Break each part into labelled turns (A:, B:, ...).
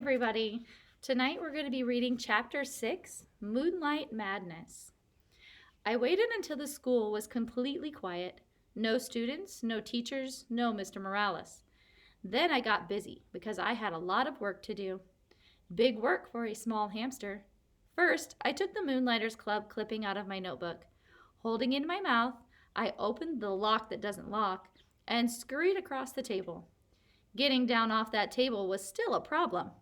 A: everybody. Tonight we're going to be reading Chapter 6, Moonlight Madness. I waited until the school was completely quiet. No students, no teachers, no Mr. Morales. Then I got busy because I had a lot of work to do. Big work for a small hamster. First, I took the Moonlighters Club clipping out of my notebook. Holding it in my mouth, I opened the lock that doesn't lock and scurried across the table. Getting down off that table was still a problem.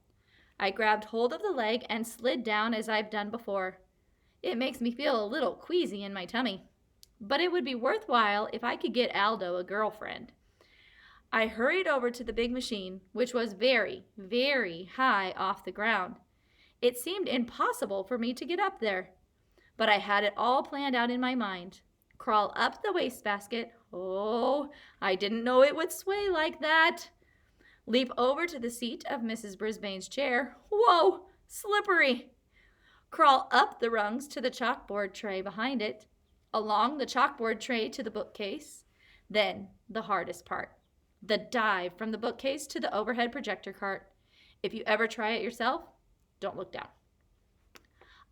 A: I grabbed hold of the leg and slid down as I've done before. It makes me feel a little queasy in my tummy. But it would be worthwhile if I could get Aldo a girlfriend. I hurried over to the big machine, which was very, very high off the ground. It seemed impossible for me to get up there. But I had it all planned out in my mind. Crawl up the wastebasket. Oh, I didn't know it would sway like that. Leap over to the seat of Mrs. Brisbane's chair. Whoa, slippery. Crawl up the rungs to the chalkboard tray behind it, along the chalkboard tray to the bookcase. Then, the hardest part, the dive from the bookcase to the overhead projector cart. If you ever try it yourself, don't look down.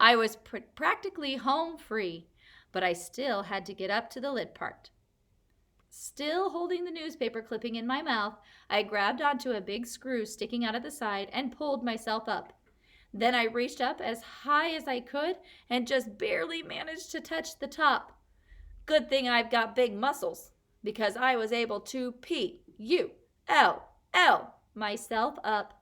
A: I was practically home free, but I still had to get up to the lid part. Still holding the newspaper clipping in my mouth, I grabbed onto a big screw sticking out of the side and pulled myself up. Then I reached up as high as I could and just barely managed to touch the top. Good thing I've got big muscles, because I was able to P-U-L-L myself up.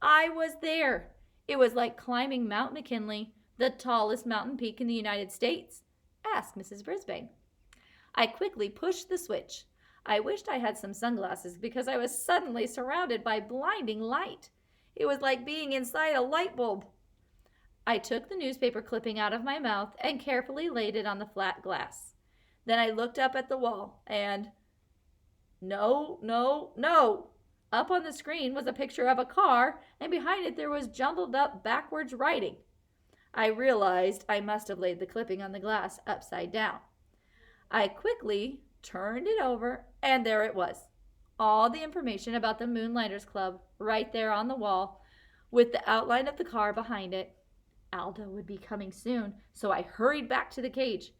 A: I was there. It was like climbing Mount McKinley, the tallest mountain peak in the United States. Ask Mrs. Brisbane. I quickly pushed the switch. I wished I had some sunglasses because I was suddenly surrounded by blinding light. It was like being inside a light bulb. I took the newspaper clipping out of my mouth and carefully laid it on the flat glass. Then I looked up at the wall and... No. Up on the screen was a picture of a car, and behind it there was jumbled up backwards writing. I realized I must have laid the clipping on the glass upside down. I quickly turned it over, and there it was. All the information about the Moonlighters Club right there on the wall, with the outline of the car behind it. Aldo would be coming soon, so I hurried back to the cage.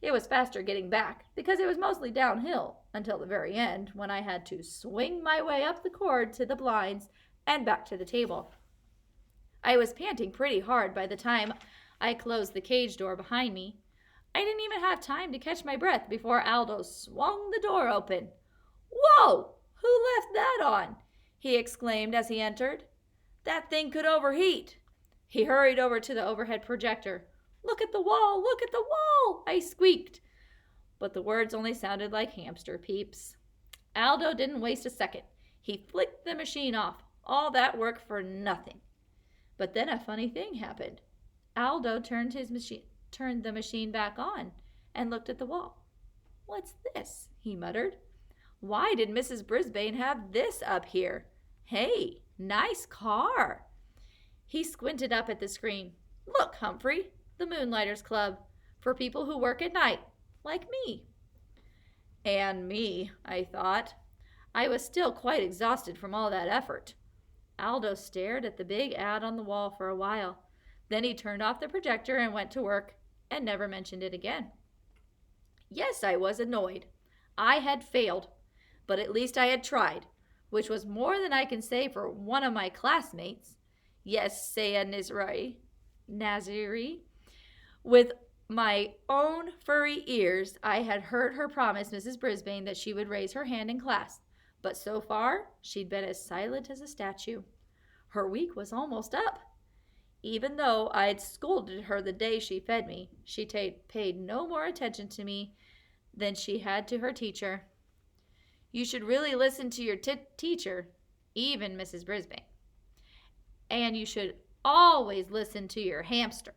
A: It was faster getting back, because it was mostly downhill, until the very end, when I had to swing my way up the cord to the blinds and back to the table. I was panting pretty hard by the time I closed the cage door behind me. I didn't even have time to catch my breath before Aldo swung the door open. Whoa! Who left that on? He exclaimed as he entered. That thing could overheat. He hurried over to the overhead projector. Look at the wall! Look at the wall! I squeaked. But the words only sounded like hamster peeps. Aldo didn't waste a second. He flicked the machine off. All that work for nothing. But then a funny thing happened. Aldo turned the machine back on and looked at the wall. What's this? He muttered. Why did Mrs. Brisbane have this up here? Hey, nice car. He squinted up at the screen. Look, Humphrey, the Moonlighters Club, for people who work at night, like me. And me, I thought. I was still quite exhausted from all that effort. Aldo stared at the big ad on the wall for a while. Then he turned off the projector and went to work and never mentioned it again. Yes, I was annoyed. I had failed, but at least I had tried, which was more than I can say for one of my classmates. Yes, Saya Naziri. With my own furry ears, I had heard her promise Mrs. Brisbane that she would raise her hand in class, but so far she'd been as silent as a statue. Her week was almost up. Even though I'd scolded her the day she fed me, she paid no more attention to me than she had to her teacher. You should really listen to your teacher, even Mrs. Brisbane. And you should always listen to your hamster.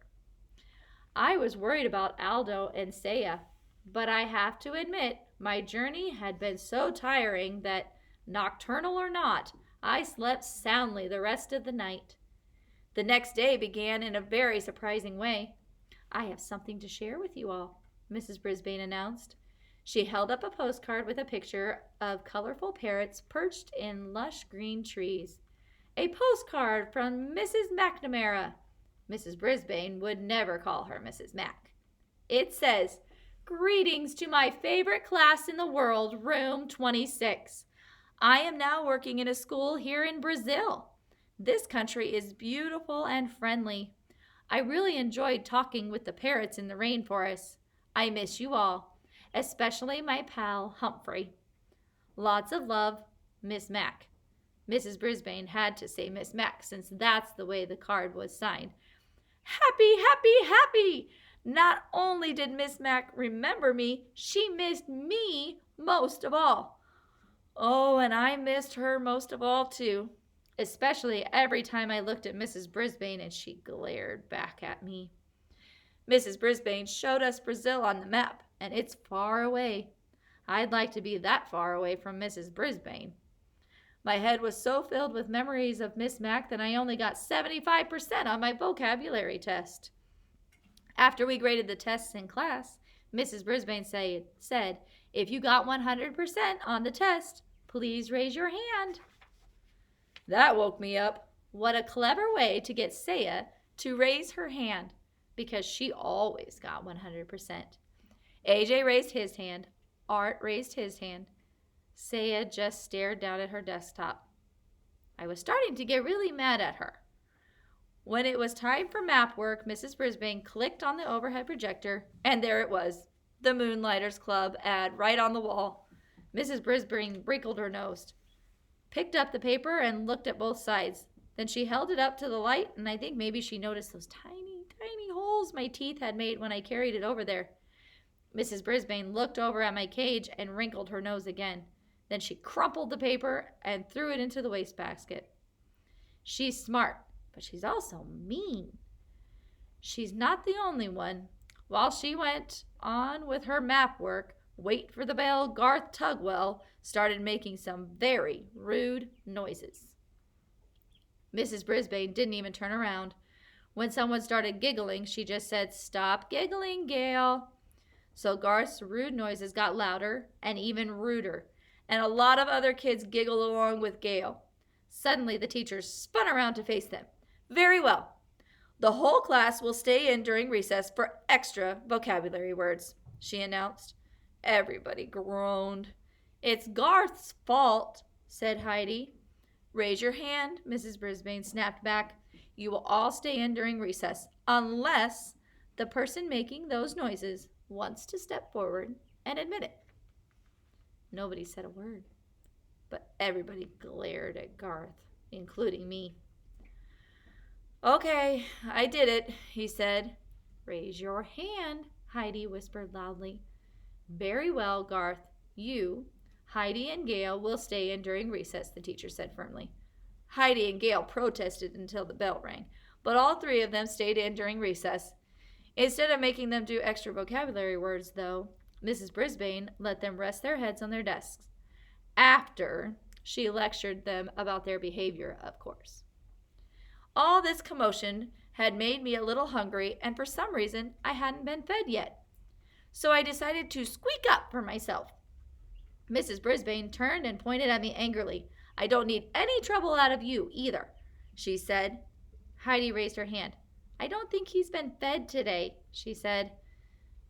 A: I was worried about Aldo and Saya, but I have to admit my journey had been so tiring that, nocturnal or not, I slept soundly the rest of the night. The next day began in a very surprising way. I have something to share with you all, Mrs. Brisbane announced. She held up a postcard with a picture of colorful parrots perched in lush green trees. A postcard from Mrs. McNamara. Mrs. Brisbane would never call her Mrs. Mac. It says, "Greetings to my favorite class in the world, room 26. I am now working in a school here in Brazil. This country is beautiful and friendly. I really enjoyed talking with the parrots in the rainforest. I miss you all, especially my pal Humphrey. Lots of love, Miss Mac." Mrs. Brisbane had to say Miss Mac since that's the way the card was signed. Happy, happy, happy! Not only did Miss Mac remember me, she missed me most of all. Oh, and I missed her most of all, too. Especially every time I looked at Mrs. Brisbane and she glared back at me. Mrs. Brisbane showed us Brazil on the map, and it's far away. I'd like to be that far away from Mrs. Brisbane. My head was so filled with memories of Miss Mac that I only got 75% on my vocabulary test. After we graded the tests in class, Mrs. Brisbane said, "If you got 100% on the test, please raise your hand." That woke me up. What a clever way to get Saya to raise her hand, because she always got 100%. AJ raised his hand. Art raised his hand. Saya just stared down at her desktop. I was starting to get really mad at her. When it was time for map work, Mrs. Brisbane clicked on the overhead projector, and there it was, the Moonlighters Club ad right on the wall. Mrs. Brisbane wrinkled her nose, picked up the paper, and looked at both sides. Then she held it up to the light, and I think maybe she noticed those tiny, tiny holes my teeth had made when I carried it over there. Mrs. Brisbane looked over at my cage and wrinkled her nose again. Then she crumpled the paper and threw it into the wastebasket. She's smart, but she's also mean. She's not the only one. While she went on with her map work, wait for the bell, Garth Tugwell started making some very rude noises. Mrs. Brisbane didn't even turn around. When someone started giggling, she just said, "Stop giggling, Gail." So Garth's rude noises got louder and even ruder, and a lot of other kids giggled along with Gail. Suddenly, the teacher spun around to face them. "Very well. The whole class will stay in during recess for extra vocabulary words," she announced. Everybody groaned. "It's Garth's fault," said Heidi. "Raise your hand," Mrs. Brisbane snapped back. "You will all stay in during recess, unless the person making those noises wants to step forward and admit it." Nobody said a word, but everybody glared at Garth, including me. "Okay, I did it," he said. "Raise your hand," Heidi whispered loudly. "Very well, Garth. You, Heidi, and Gail will stay in during recess," the teacher said firmly. Heidi and Gail protested until the bell rang, but all three of them stayed in during recess. Instead of making them do extra vocabulary words, though, Mrs. Brisbane let them rest their heads on their desks. After she lectured them about their behavior, of course. All this commotion had made me a little hungry, and for some reason I hadn't been fed yet. So I decided to squeak up for myself. Mrs. Brisbane turned and pointed at me angrily. "I don't need any trouble out of you either," she said. Heidi raised her hand. "I don't think he's been fed today," she said.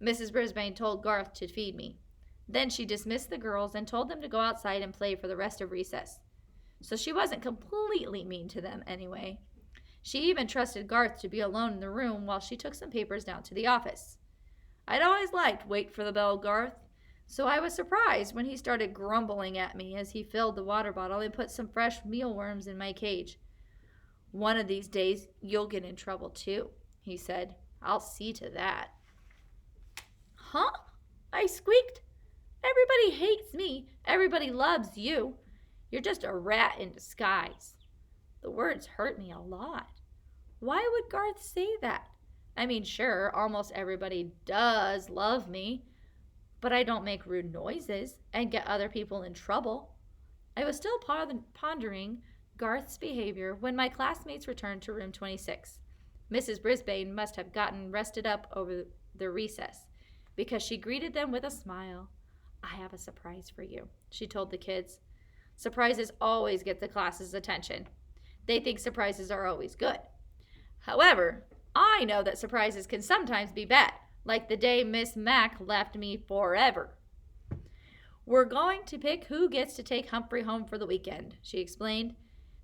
A: Mrs. Brisbane told Garth to feed me. Then she dismissed the girls and told them to go outside and play for the rest of recess. So she wasn't completely mean to them anyway. She even trusted Garth to be alone in the room while she took some papers down to the office. I'd always liked Wait for the Bell Garth, so I was surprised when he started grumbling at me as he filled the water bottle and put some fresh mealworms in my cage. "One of these days, you'll get in trouble too," he said. "I'll see to that." "Huh?" I squeaked. "Everybody hates me. Everybody loves you. You're just a rat in disguise." The words hurt me a lot. Why would Garth say that? I mean, sure, almost everybody does love me, but I don't make rude noises and get other people in trouble. I was still pondering Garth's behavior when my classmates returned to room 26. Mrs. Brisbane must have gotten rested up over the recess, because she greeted them with a smile. "I have a surprise for you," she told the kids. Surprises always get the class's attention. They think surprises are always good. However, I know that surprises can sometimes be bad, like the day Miss Mac left me forever. We're going to pick who gets to take Humphrey home for the weekend, she explained.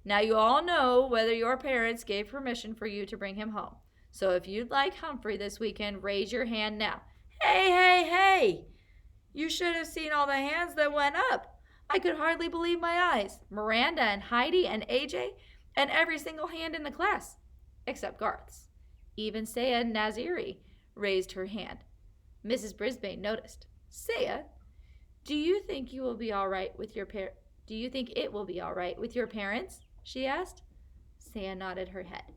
A: Now you all know whether your parents gave permission for you to bring him home. So if you'd like Humphrey this weekend, raise your hand now. Hey, hey, hey! You should have seen all the hands that went up. I could hardly believe my eyes. Miranda and Heidi and AJ and every single hand in the class, except Garth's. Even Saya Naziri raised her hand. Mrs. Brisbane noticed. Saya, do you think it will be all right with your parents? She asked. Saya nodded her head.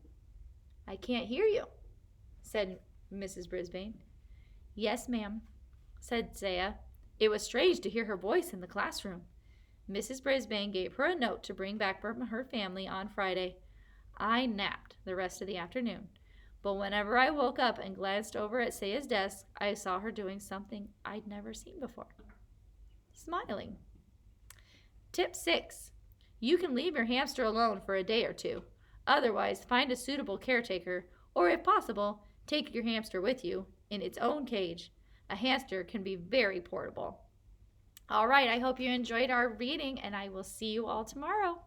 A: I can't hear you, said Mrs. Brisbane. Yes, ma'am, said Saya. It was strange to hear her voice in the classroom. Mrs. Brisbane gave her a note to bring back from her family on Friday. I napped the rest of the afternoon, but whenever I woke up and glanced over at Saya's desk, I saw her doing something I'd never seen before. Smiling. Tip 6. You can leave your hamster alone for a day or two. Otherwise, find a suitable caretaker, or if possible, take your hamster with you in its own cage. A hamster can be very portable. All right, I hope you enjoyed our reading, and I will see you all tomorrow.